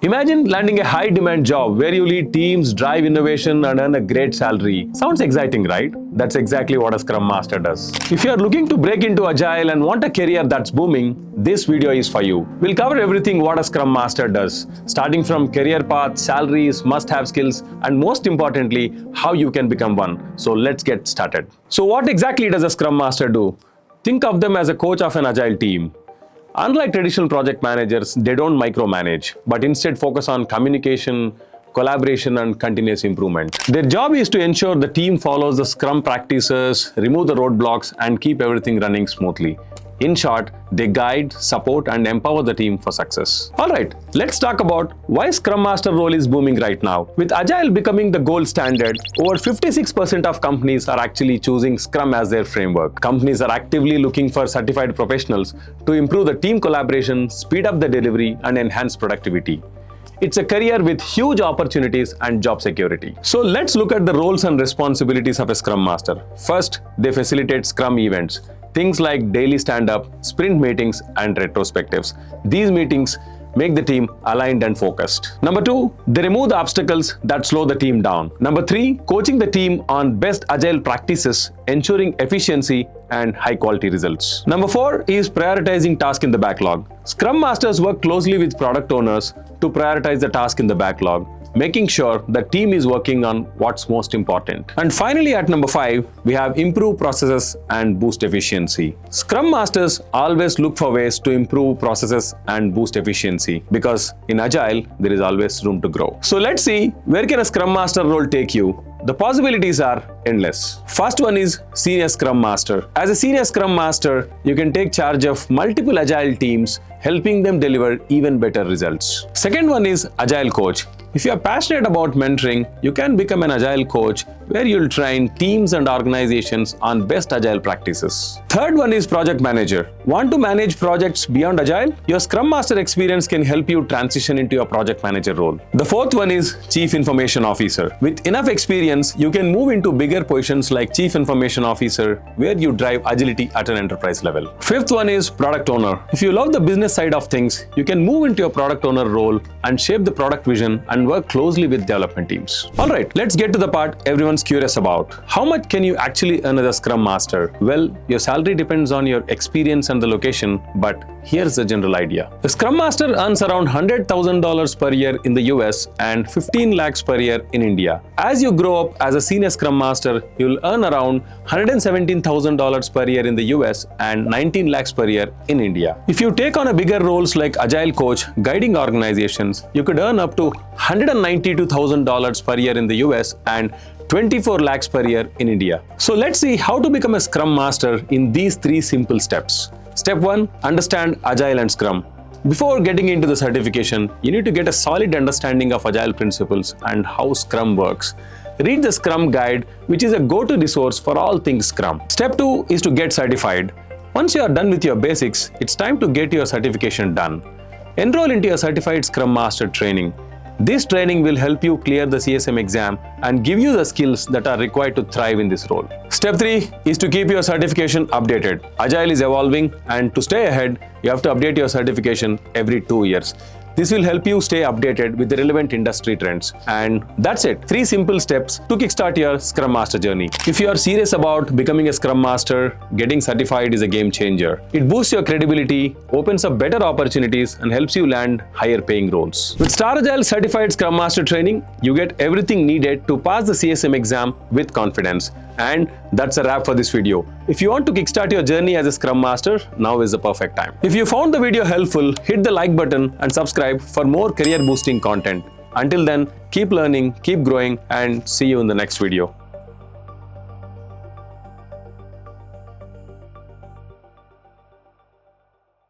Imagine landing a high-demand job where you lead teams, drive innovation, and earn a great salary. Sounds exciting, right? That's exactly what a Scrum Master does. If you are looking to break into Agile and want a career that's booming, this video is for you. We'll cover everything what a Scrum Master does, starting from career path, salaries, must-have skills, and most importantly, how you can become one. So let's get started. So what exactly does a Scrum Master do? Think of them as a coach of an Agile team. Unlike traditional project managers, they don't micromanage, but instead focus on communication, collaboration, and continuous improvement. Their job is to ensure the team follows the Scrum practices, remove the roadblocks, and keep everything running smoothly. In short, they guide, support, and empower the team for success. Alright, let's talk about why Scrum Master role is booming right now. With Agile becoming the gold standard, over 56% of companies are actually choosing Scrum as their framework. Companies are actively looking for certified professionals to improve the team collaboration, speed up the delivery, and enhance productivity. It's a career with huge opportunities and job security. So let's look at the roles and responsibilities of a Scrum Master. First, they facilitate Scrum events. Things like daily stand-up, sprint meetings, and retrospectives. These meetings make the team aligned and focused. Number 2, they remove the obstacles that slow the team down. Number 3, coaching the team on best Agile practices, ensuring efficiency and high-quality results. Number 4 is prioritizing tasks in the backlog. Scrum Masters work closely with product owners to prioritize the task in the backlog, making sure the team is working on what's most important. And finally, at number 5, we have improve processes and boost efficiency. Scrum Masters always look for ways to improve processes and boost efficiency because in Agile, there is always room to grow. So let's see, where can a Scrum Master role take you? The possibilities are endless. First one is Senior Scrum Master. As a Senior Scrum Master, you can take charge of multiple Agile teams, helping them deliver even better results. Second one is Agile Coach. If you are passionate about mentoring, you can become an Agile coach where you'll train teams and organizations on best Agile practices. Third one is Project Manager. Want to manage projects beyond Agile? Your Scrum Master experience can help you transition into a project manager role. The fourth one is Chief Information Officer. With enough experience, you can move into bigger positions like Chief Information Officer, where you drive agility at an enterprise level. Fifth one is Product Owner. If you love the business side of things, you can move into a product owner role and shape the product vision and work closely with development teams. Alright, let's get to the part everyone's curious about. How much can you actually earn as a Scrum Master? Well, your salary depends on your experience and the location, but here's the general idea. The Scrum Master earns around $100,000 per year in the US and 15 lakhs per year in India. As you grow up as a Senior Scrum Master, you'll earn around $117,000 per year in the US and 19 lakhs per year in India. If you take on a bigger roles like Agile Coach, guiding organizations, you could earn up to $192,000 per year in the US and 24 lakhs per year in India. So let's see how to become a Scrum Master in these 3 simple steps. Step 1, understand Agile and Scrum. Before getting into the certification, you need to get a solid understanding of Agile principles and how Scrum works. Read the Scrum Guide, which is a go-to resource for all things Scrum. Step 2 is to get certified. Once you are done with your basics, it's time to get your certification done. Enroll into your Certified Scrum Master training. This training will help you clear the CSM exam and give you the skills that are required to thrive in this role. Step 3 is to keep your certification updated. Agile is evolving, and to stay ahead, you have to update your certification every 2 years. This will help you stay updated with the relevant industry trends. And that's it. 3 simple steps to kickstart your Scrum Master journey. If you are serious about becoming a Scrum Master, getting certified is a game changer. It boosts your credibility, opens up better opportunities, and helps you land higher paying roles. With Star Agile Certified Scrum Master training, you get everything needed to pass the CSM exam with confidence. And that's a wrap for this video. If you want to kickstart your journey as a Scrum Master, now is the perfect time. If you found the video helpful, hit the like button and subscribe for more career boosting content. Until then, keep learning, keep growing, and see you in the next video.